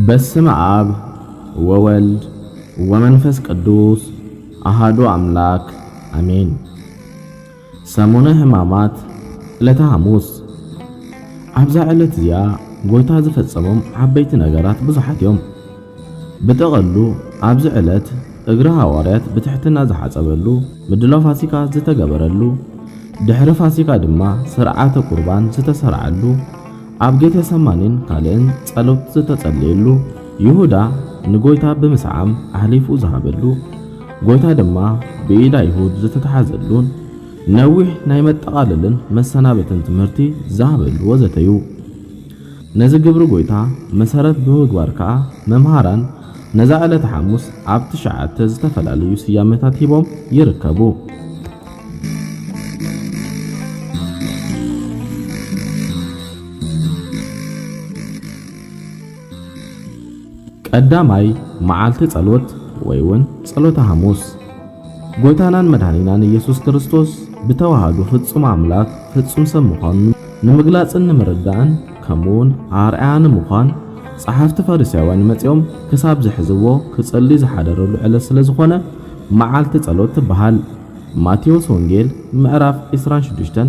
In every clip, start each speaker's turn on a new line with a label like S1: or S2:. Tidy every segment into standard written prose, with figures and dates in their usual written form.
S1: በስመ አብ ወወልድ ወመንፈስ ቅዱስ አሃዱ አምላክ አሜን። ሰሙነ ሕማማት ዕለተ ሐሙስ። ኣብዛ ዕለት እዚኣ ጎይታ ዝፈጸሞም ዓበይቲ ነገራት ብዙሓት እዮም። ብጥቕሉ ኣብዚ ዕለት እግሪ ሐዋርያት ብትሕትና ዝሓጸበሉ ምድላው ፋሲካ ዝተገበረሉ፣ ድሕሪ ፋሲካ ድማ ስርዓተ ቁርባን ዝተሰርዓሉ፣ ኣብ ጌቴሰማኒን ካልእን ጸሎት ዝተጸለየሉ፣ ይሁዳ ንጎይታ ብምስዓም ኣሕሊፉ ዝሃበሉ፣ ጎይታ ድማ ብኢዳ ይሁድ ዝተተሓዘሉን ነዊሕ ናይ መጠቓለልን መሰናበትን ትምህርቲ ዝሃበሉ ወዘተ እዩ። ነዚ ግብሪ ጎይታ መሰረት ብምግባር ከዓ መምሃራን ነዛ ዕለተ ሐሙስ ኣብ 9 ዝተፈላለዩ ስያሜታት ሂቦም ይርከቡ። ቀዳማይ መዓልቲ ጸሎት ወይውን ጸሎተ ሐሙስ። ጎይታናን መድኃኒናን ኢየሱስ ክርስቶስ ብተዋሃዱ ፍጹም አምላክ ፍጹም ሰብ ምዃኑ ንምግላጽን ንምርዳእን ከምኡውን ኣርአያን ምዃን ጸሓፍቲ ፈሪሳውያን መጺኦም ክሳብ ዝሕዝዎ ክጸልይ ዝሓደረሉ ዕለት ስለ ዝኾነ መዓልቲ ጸሎት ትበሃል። ማቴዎስ ወንጌል ምዕራፍ 26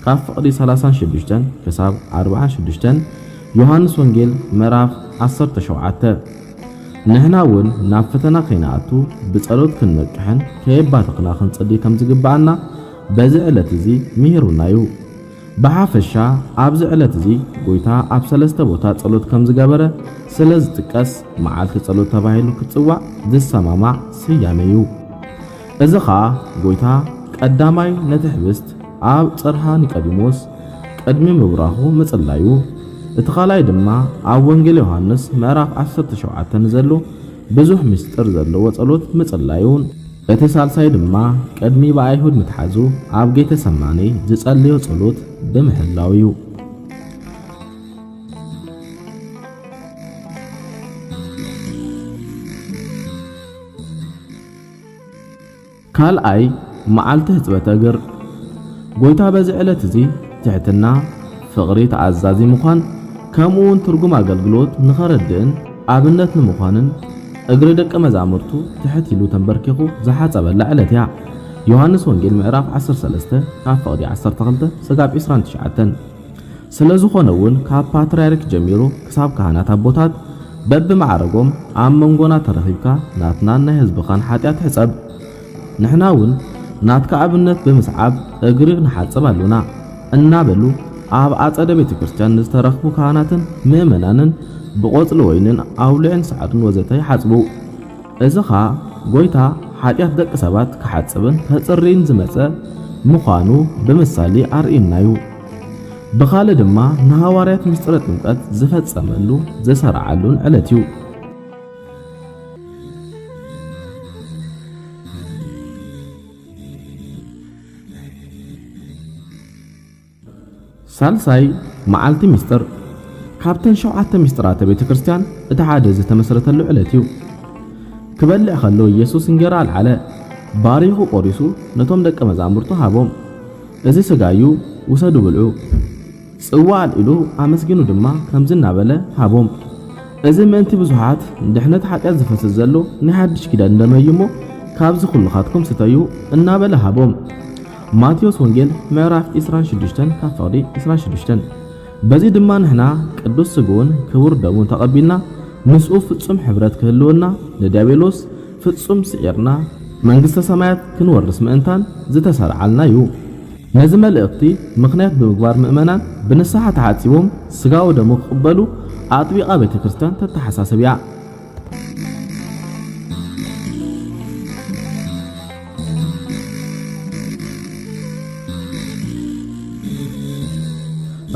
S1: ካብ ፍቕዲ 36 ክሳብ 46፣ ዮሐንስ ወንጌል ምዕራፍ 17። ንሕና እውን ናብ ፈተና ከይንኣቱ ብጸሎት ክንነቅሕን ከየባትኽና ክንጸልይ ከም ዝግባአና በዚ ዕለት እዚ ምሂሩናዩ። ብሓፈሻ ኣብዚ ዕለት እዚ ጎይታ ኣብ 3 ቦታ ጸሎት ከም ዝገበረ ስለ ዝጥቀስ መዓልቲ ጸሎት ተባሂሉ ክጽዋዕ ዝሰማማዕ ስያሜ እዩ። እዚ ኸኣ ጎይታ ቀዳማይ ነቲ ሕብስት ኣብ ጽርሐ ኒቆዲሞስ ቅድሚ ምብራኹ ምጽላዩ፣ እቲ ኻልኣይ ድማ ኣብ ወንጌል ዮሐንስ ምዕራፍ 17 ዘሎ ብዙሕ ምስጢር ዘለዎ ጸሎት ምጽላዩን፣ እቲ ሳልሳይ ድማ ቅድሚ ብኣይሁድ ምትሓዙ ኣብ ጌቴሰማኒ ዝጸለዮ ጸሎት ብምህላው እዩ። ካልኣይ መዓልቲ ሕጽበተ እግር። ጎይታ በዚ ዕለት እዚ ትሕትና፣ ፍቕሪ፣ ተኣዛዚ ምዃን ከምኡውን ትርጉም ኣገልግሎት ንኸረድእን ኣብነት ንምዃንን እግሪ ደቀ መዛሙርቱ ትሕት ኢሉ ተንበርኪኹ ዝሓጸበላ ዕለት እያ። ዮሐንስ ወንጌል ምዕራፍ 13 ካብ ፍቕዲ 12 ስጋብ 29። ስለ ዝኾነ እውን ካብ ፓትርያርክ ጀሚሩ ክሳብ ካህናት ኣቦታት በብማዕረጎም ኣብ መንጎና ተረኺብካ ናትናን ናይ ህዝብኻን ሓጢኣት ሕጸብ፣ ንሕና እውን ናትካ ኣብነት ብምስዓብ እግሪ ንሓጽብ ኣሉና እናበሉ ኣብ ኣጸደ ቤተ ክርስቲያን ዝተረኽቡ ካህናትን ምእመናንን ብቆጽሊ ወይንን ኣውልዕን ሰዓዱን ወዘተ ይሓጽቡ። እዚ ኸኣ ጎይታ ሓጢኣት ደቂ ሰባት ክሓጽብን ከጽርይን ዝመጸ ምዃኑ ብምሳሌ ኣርኢናዩ። ብኻልእ ድማ ንሃዋርያት ምስጢረ ጥምቀት ዝፈጸመሉ ዝሰርዓሉን ዕለት እዩ። ሳልሳይ መዓልቲ ምስጢር። ካብተን 7 ምስጢራተ ቤተ ክርስቲያን እቲ ሓደ ዝተመስረተሉ ዕለት እዩ። ክበልዕ ከሎ ኢየሱስ እንጀራ አልዓለ፣ ባሪኹ ቆሪሱ ነቶም ደቀ መዛሙርቱ ሃቦም፣ እዚ ስጋዩ ውሰዱ ብልዑ። ጽዋ አልዒሉ ኣመስጊኑ ድማ ከምዚ እናበለ ሃቦም፣ እዚ ምእንቲ ብዙሓት ድሕነት ሓጢኣት ዝፈስስ ዘሎ ናይ ሓድሽ ኪዳን እንደመይሞ ካብዚ ኩልኻትኩም ስተዩ እናበለ ሃቦም። ማቴዎስ ወንጌል ምዕራፍ 26 ካብ ፍቕዲ 26። በዚ ድማ ንሕና ቅዱስ ስግኡን ክቡር ደሙን ተቐቢልና ምስኡ ፍጹም ሕብረት ክህልወና ንዲያብሎስ ፍጹም ስዒርና መንግሥተ ሰማያት ክንወርስ ምእንታን ዝተሰርዓልና እዩ። ነዚ መልእኽቲ ምኽንያት ብምግባር ምእመናን ብንስሓ ተሓጺቦም ስጋው ደሙ ክቕበሉ ኣጥቢቓ ቤተ ክርስቲያን ተተሓሳስብ እያ።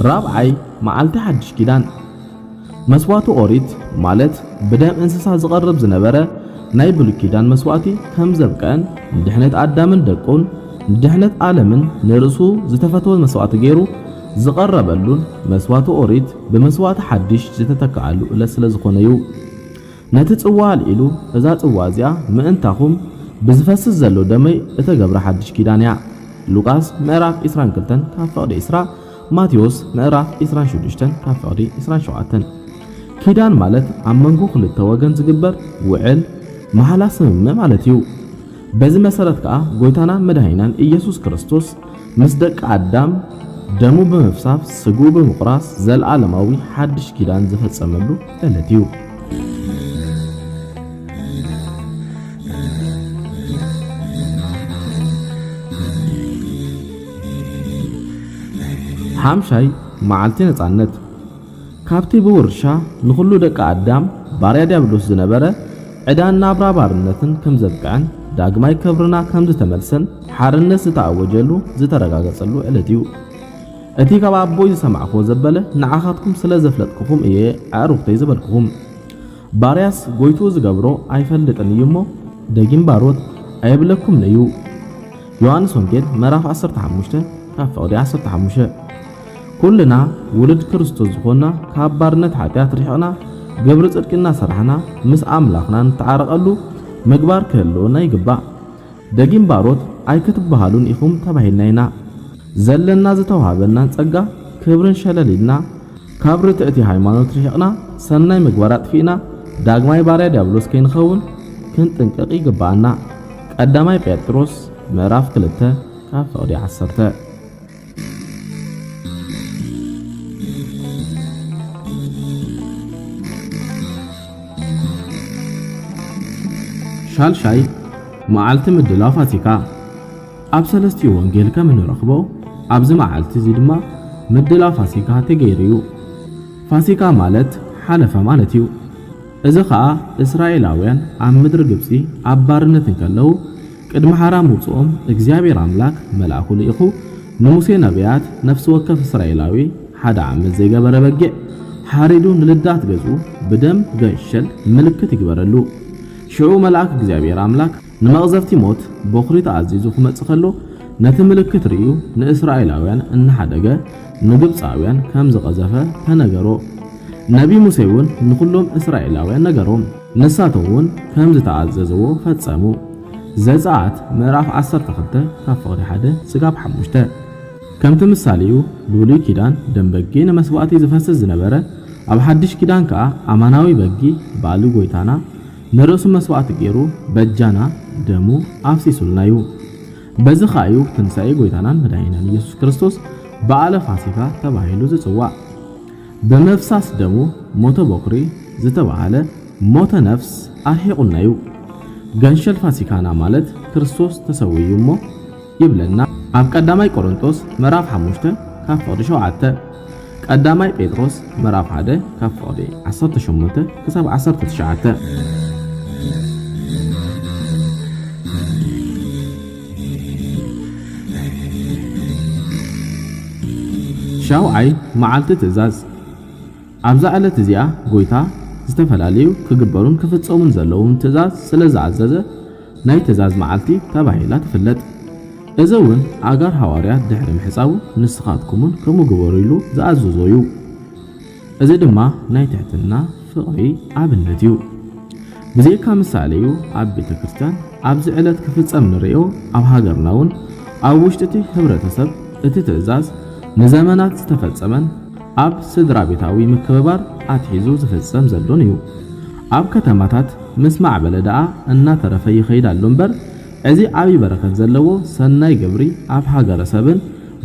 S1: ራብዓይ መዓልቲ ሓድሽ ኪዳን። መስዋዕቱ ኦሪት ማለት ብደም እንስሳ ዝቀርብ ዝነበረ ናይ ብሉይ ኪዳን መስዋዕቲ ከም ዘብቀን ድሕነት አዳምን ደቁን ድሕነት ዓለምን ንርእሱ ዝተፈተወ መስዋዕቲ ገይሩ ዝቀረበሉን መስዋዕቱ ኦሪት ብመስዋዕቲ ሓድሽ ዝተተካኣሉ ዕለት ስለ ዝኾነ እዩ። ነቲ ጽዋ አልዒሉ እዛ ጽዋ እዚኣ ምእንታኹም ብዝፈስስ ዘሎ ደመይ እተገብረ ሓድሽ ኪዳን እያ። ሉቃስ ምዕራፍ 22 ካብ ፍቕዲ 20 ማቴዎስ ምዕራፍ 26 ካብ ፍቕዲ 27 ኪዳን ማለት ኣብ መንጎ ክልተ ወገን ዝግበር ውዕል መሐላ ስምምዕ ማለት እዩ። በዚ መሰረት ከዓ ጎይታና መድኃኒናን ኢየሱስ ክርስቶስ ምስ ደቂ አዳም ደሙ ብምፍሳፍ ስጉ ብምቁራስ ዘለዓለማዊ ሓድሽ ኪዳን ዝፈጸመሉ ዕለት እዩ። ሓምሻይ መዓልቲ ነጻነት ካብቲ ብውርሻ ንኹሉ ደቂ አዳም ባርያ ዲያብሎስ ዝነበረ ዕዳን ናብራ ባርነትን ከም ዘብቅዐን ዳግማይ ክብርና ከም ዝተመልሰን ሓርነት ዝተኣወጀሉ ዝተረጋገጸሉ ዕለት እዩ። እቲ ካብ ኣቦይ ዝሰማዕክዎ ዘበለ ንዓኻትኩም ስለ ዘፍለጥክኹም እየ ኣዕሩኽተይ ዝበልክኹም። ባርያስ ጎይቱ ዝገብሮ ኣይፈልጥን እዩ እሞ ደጊም ባሮት ኣይብለኩም እዩ። ዮሐንስ ወንጌል ምዕራፍ 15 ካብ ፍቕዲ 15 ኩልና ውልድ ክርስቶስ ዝኾና ካብ ባርነት ኃጢአት ርሒቕና ግብሪ ጽድቅና ሰርሕና ምስ ኣምላኽና ንተዓረቐሉ ምግባር ክህልወና ይግባእ። ደጊም ባሮት ኣይክትበሃሉን ኢኹም ተባሂልና ኢና። ዘለና ዝተዋሃበና ጸጋ ክብርን ሸለሊልና ካብ ርትዕቲ ሃይማኖት ርሒቕና ሰናይ ምግባር ኣጥፊእና ዳግማይ ባርያ ዲያብሎስ ከይንኸውን ክንጥንቅቕ ይግባአና። ቀዳማይ ጴጥሮስ ምዕራፍ 2 ካብ ፍቕዲ 10 ሻልሻይ መዓልቲ ምድላው ፋሲካ ኣብ ሰለስቲኡ ወንጌል ከም እንረኽቦ ኣብዚ መዓልቲ እዚ ድማ ምድላው ፋሲካ ተገይሩ። ፋሲካ ማለት ሓለፈ ማለት እዩ። እዚ ከዓ እስራኤላውያን ኣብ ምድሪ ግብፂ ኣብ ባርነት እንከለዉ ቅድሚ ሓራም ውፅኦም እግዚአብሔር አምላክ መልአኩ ልኢኹ ንሙሴ ነቢያት ነፍሲ ወከፍ እስራኤላዊ ሓደ ዓመት ዘይገበረ በጊዕ ሓሪዱ ንልዳት ገጹ ብደም ገንሸል ምልክት ይግበረሉ። ሽዑ መልአክ እግዚአብሔር አምላክ ንመቕዘፍቲ ሞት በኹሪ ተኣዚዙ ክመጽእ ከሎ ነቲ ምልክት ርዩ ንእስራኤላውያን እናሓደገ ንግብፃውያን ከም ዝቐዘፈ ተነገሮ። ነቢ ሙሴ እውን ንኹሎም እስራኤላውያን ነገሮም፣ ንሳቶም ከም ዝተኣዘዝዎ ፈጸሙ። ዘጸአት ምዕራፍ 12 ካብ ፍቕዲ 1 ስጋብ 5 ከምቲ ምሳሌኡ ብሉይ ኪዳን ደም በጊ ንመስዋዕቲ ዝፈስስ ዝነበረ ኣብ ሓድሽ ኪዳን ከዓ ኣማናዊ በጊ ባሊ ጎይታና ንርእሱ መስዋዕቲ ገይሩ በጃና ደሙ ኣፍሲሱልና እዩ። በዚ ኸኣዩ ትንሣኤ ጎይታናን መድኃኒናን ኢየሱስ ክርስቶስ በዓለ ፋሲካ ተባሂሉ ዝጽዋዕ። በመፍሳስ ደሙ ሞተ በኩሪ ዝተባሃለ ሞተ ነፍስ ኣርሒቁና እዩ። ገንሸል ፋሲካና ማለት ክርስቶስ ተሰውዩ እሞ ይብለና ኣብ ቀዳማይ ቆሮንቶስ ምዕራፍ 5 ካብ ፍቕዲ 7 ቀዳማይ ጴጥሮስ ምዕራፍ 1 ካብ ፍቕዲ 18 ክሳብ 19 ሻውዓይ መዓልቲ ትእዛዝ ኣብዛ ዕለት እዚኣ ጎይታ ዝተፈላለዩ ክግበሩን ክፍጸሙን ዘለዎም ትእዛዝ ስለ ዝኣዘዘ ናይ ትእዛዝ መዓልቲ ተባሂላ ትፍለጥ። እዚ እውን ኣጋር ሐዋርያት ድሕሪ ምሕፃቡ ንስኻትኩምን ከምኡ ግበሩ ኢሉ ዝኣዘዞ እዩ። እዚ ድማ ናይ ትሕትና ፍቕሪ ኣብነት እዩ። ብዘይካ ምሳሌ እዩ ኣብ ቤተ ክርስቲያን ኣብዚ ዕለት ክፍጸም ንሪኦ ኣብ ሃገርና እውን ኣብ ውሽጢ እቲ ሕብረተሰብ እቲ ትእዛዝ ንዘመናት ዝተፈጸመን ኣብ ስድራ ቤታዊ ምክብባር ኣትሒዙ ዝፍጸም ዘሎን እዩ። ኣብ ከተማታት ምስ ማዕበለ ደኣ እናተረፈ ይኸይድ ኣሎ እምበር እዚ ዓብዪ በረከት ዘለዎ ሰናይ ግብሪ ኣብ ሃገረሰብን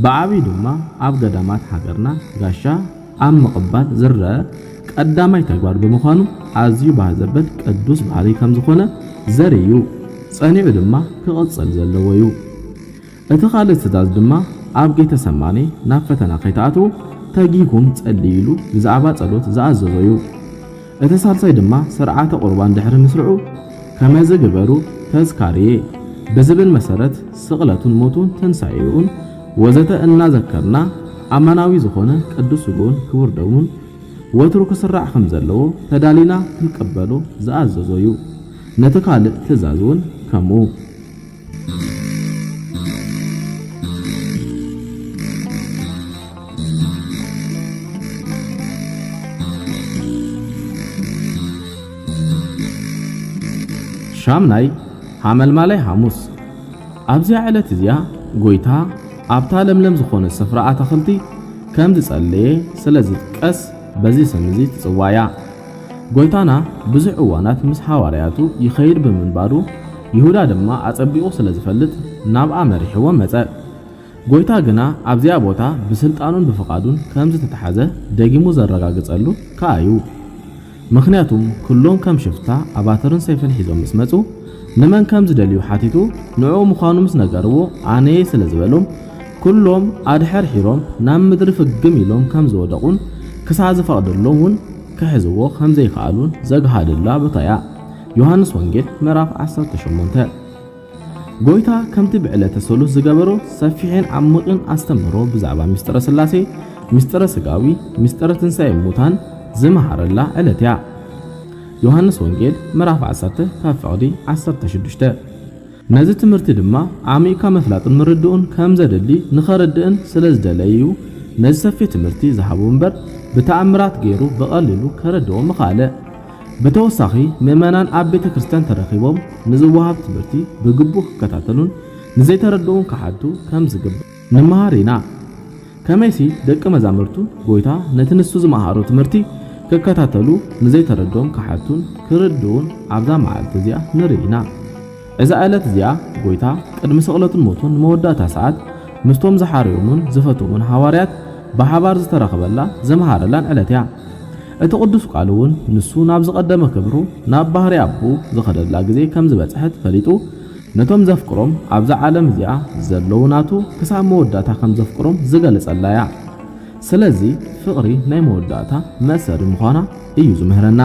S1: ብዓብዪ ድማ ኣብ ገዳማት ሃገርና ጋሻ ኣብ ምቕባል ዝረአ ቀዳማይ ተግባር ብምዃኑ ኣዝዩ ባህ ዘበል ቅዱስ ባህሪ ከም ዝኾነ ዘርኢ እዩ። ጸኒዑ ድማ ክቕጽል ዘለዎ እዩ። እቲ ካልእ ትእዛዝ ድማ ኣብ ጌተ ሰማኔ ናብ ፈተና ከይተኣትዉ ተጊኩም ጸልዩ ኢሉ ብዛዕባ ጸሎት ዝኣዘዞ እዩ። እቲ ሳልሳይ ድማ ስርዓተ ቁርባን ድሕሪ ምስርዑ ከመዝ ግበሩ ተዝካርየ ብዝብል መሰረት ስቕለቱን ሞቱን ትንሣኤኡን ወዘተ እናዘከርና ኣማናዊ ዝኾነ ቅዱስ ስግኡን ክቡር ደሙን ወትሩ ክስራዕ ከም ዘለዎ ተዳሊና ክንቀበሎ ዝኣዘዞ እዩ ነቲ ካልእ ትእዛዝ እውን ከምኡ ሻምናይ ሓመልማላይ ሐሙስ ኣብዚ ዕለት እዚያ ጎይታ ኣብታ ለምለም ዝኾነ ስፍራ ኣትክልቲ ከም ዝጸለየ ስለዝጥቀስ በዚ ስም እዚ ትጽዋያ ጎይታና ብዙሕ እዋናት ምስ ሐዋርያቱ ይኸይድ ብምንባሩ ይሁዳ ድማ ኣጸቢቑ ስለዝፈልጥ ናብኣ መሪሕዎ መጸ ጎይታ ግና ኣብዚያ ቦታ ብስልጣኑን ብፍቃዱን ከም ዝተተሓዘ ደጊሙ ዘረጋግጸሉ ከኣዩ ምክንያቱም ኩሎም ከም ሽፍታ ኣባተርን ሰይፍን ሒዞም ምስ መጹ ንመን ከም ዝደልዩ ሓቲቱ ንዑ ምዃኑ ምስ ነገርዎ ኣነየ ስለዝበሎም ኩሎም ኣድሕር ሒሮም ናብ ምድሪ ፍግም ኢሎም ከም ዝወደቁን ክሳዕ ዝፈቅደሎም እውን ክሕዝዎ ከም ዘይከኣሉን ዘግሃድላ ቦታያ ዮሐንስ ወንጌል ምዕራፍ 18 ጎይታ ከምቲ ብዕለተ ሰሉስ ዝገበሮ ሰፊሕን ዓሚቕን ኣስተምህሮ ብዛዕባ ምስጢረ ስላሴ ምስጢረ ስጋዊ ምስጢረ ትንሣኤ ሙታን ዝመሃረላ ዕለት እያ ዮሐንስ ወንጌል ምዕራፍ 10 ካብ ፍቕዲ 16 ነዚ ትምህርቲ ድማ ዓሚቕካ መፍላጥን ምርድኡን ከም ዘደሊ ንኸረድእን ስለዝደለዩ ነዚ ሰፊሕ ትምህርቲ ዝሃቡ እምበር ብተኣምራት ገይሩ በቐሊሉ ከረድኦ ምኻለ በተወሳኺ ምእመናን ኣብ ቤተ ክርስቲያን ተረኺቦም ንዝወሃብ ትምህርቲ ብግቡእ ክከታተሉን ንዘይተረድኡን ክሓቱ ከም ዝግባእ ንመሃር ኢና ከመይሲ ደቂ መዛሙርቱ ጎይታ ነቲ ንሱ ዝመሃሮ ትምህርቲ ክከታተሉ ንዘይተረድኦም ክሓቱን ክርድኡን ኣብዛ መዓልቲ እዚኣ ንርኢና እዛ ዕለት እዚኣ ጎይታ ቅድሚ ስቕለቱን ሞቱን መወዳእታ ሰዓት ምስቶም ዝሓርዮምን ዝፈትዎምን ሐዋርያት ብሓባር ዝተረኸበላ ዘመሃረላን ዕለት እያ እቲ ቅዱስ ቃል እውን ንሱ ናብ ዝቐደመ ክብሩ ናብ ባህሪ ኣቦ ዝኸደላ ግዜ ከም ዝበፅሐት ፈሊጡ ነቶም ዘፍቅሮም ኣብዛ ዓለም እዚኣ ዘለዉ ናቱ ክሳብ መወዳእታ ከም ዘፍቅሮም ዝገልጸላ እያ ስለዚ ፍቕሪ ናይ መወዳእታ መእሰሪ ምዃና እዩ ዝምህረና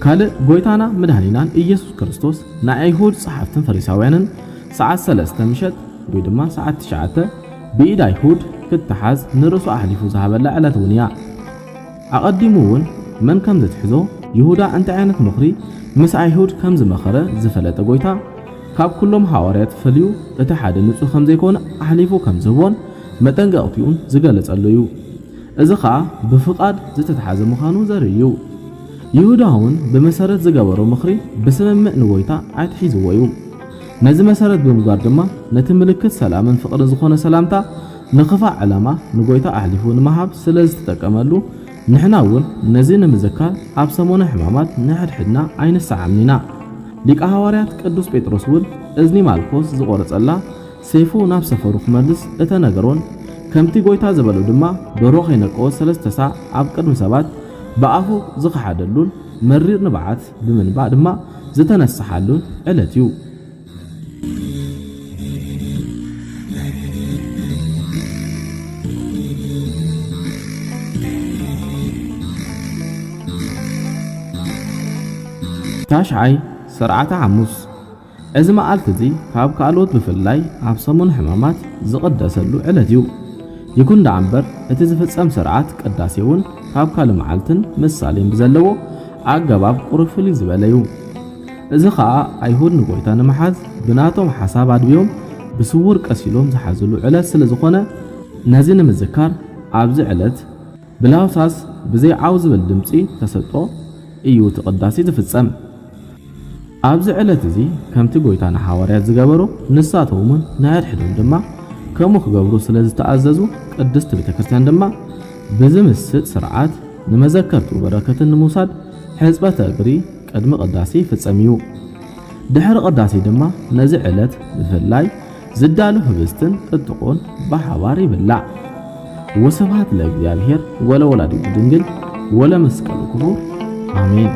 S1: ካልእ ጎይታና መድኃኒናን ኢየሱስ ክርስቶስ ናይ ኣይሁድ ጸሓፍትን ፈሪሳውያንን ሰዓት 3 ምሸት ወይ ድማ ሰዓት 9 ብኢድ ኣይሁድ ክትሓዝ ንርእሱ ኣሕሊፉ ዝሃበላ ዕለት እውን እያ ኣቐዲሙ እውን መን ከም ዝትሕዞ ይሁዳ እንታይ ዓይነት ምኽሪ ምስ ኣይሁድ ከም ዝመኸረ ዝፈለጠ ጎይታ ካብ ኩሎም ሐዋርያት ፈልዩ እቲ ሓደ ንጹህ ከም ዘይኮነ ኣሕሊፉ ከም ዝህቦን መጠንቀቕቲኡን ዝገለጸሉ እዩ እዚ ኸኣ ብፍቓድ ዝተተሓዘ ምዃኑ ዘርኢ እዩ ይሁዳ እውን ብመሰረት ዝገበሮ ምኽሪ ብስምምዕ ንጎይታ ኣይትሒዝዎ እዩ ነዚ መሰረት ብምግባር ድማ ነቲ ምልክት ሰላምን ፍቕርን ዝኾነ ሰላምታ ንኽፋእ ዕላማ ንጎይታ ኣሕሊፉ ንምሃብ ስለ ዝተጠቀመሉ ንሕና እውን ነዚ ንምዝካር ኣብ ሰሞነ ሕማማት ንሕድሕድና ኣይንሰዓምኒና ሊቀ ሐዋርያት ቅዱስ ጴጥሮስ እውን እዝኒ ማልኮስ ዝቆረጸላ ሰይፉ ናብ ሰፈሩ ክመልስ እተነገሮን ከምቲ ጎይታ ዝበሉ ድማ ደሮ ከይነቀወ 3 ሰዓት ኣብ ቅድሚ ሰባት በኣፉ ዝኸሓደሉን መሪር ንብዓት ብምንባእ ድማ ዝተነስሓሉን ዕለት እዩ ታሽዓይ ስርዓተ ሐሙስ እዚ መዓልቲ እዚ ካብ ካልኦት ብፍላይ ኣብ ሰሙን ሕማማት ዝቕደሰሉ ዕለት እዩ ይኩን ዳእምበር እቲ ዝፍጸም ስርዓት ቅዳሴ እውን ካብ ካልእ መዓልትን ምሳሌን ብዘለዎ ኣገባብ ቁርፍል ዝበለ እዩ እዚ ኸኣ ኣይሁድ ንጎይታ ንምሓዝ ብናቶም ሓሳብ ኣድብዮም ብስውር ቀሲሎም ዝሓዝሉ ዕለት ስለ ዝኾነ ነዚ ንምዝካር ኣብዚ ዕለት ብላውሳስ ብዘይ ዓው ዝብል ድምፂ ተሰጦ እዩ እቲ ቅዳሴ ዝፍጸም ኣብዚ ዕለት እዚ ከምቲ ጎይታ ንሐዋርያት ዝገበሮ ንሳቶምን ናይድሕዶም ድማ ከምኡ ክገብሩ ስለ ዝተኣዘዙ ቅድስቲ ቤተ ክርስቲያን ድማ ብዝምስጥ ስርዓት ንመዘከርቱ በረከትን ንምውሳድ ሕፅበተ እግሪ ቅድሚ ቅዳሴ ይፍጸም እዩ ድሕሪ ቅዳሴ ድማ ነዚ ዕለት ብፍላይ ዝዳሉ ህብስትን ጥጥቆን ብሓባር ይብላዕ ወስብሐት ለእግዚአብሔር ወለወላዲቱ ድንግል ወለመስቀሉ ክቡር አሜን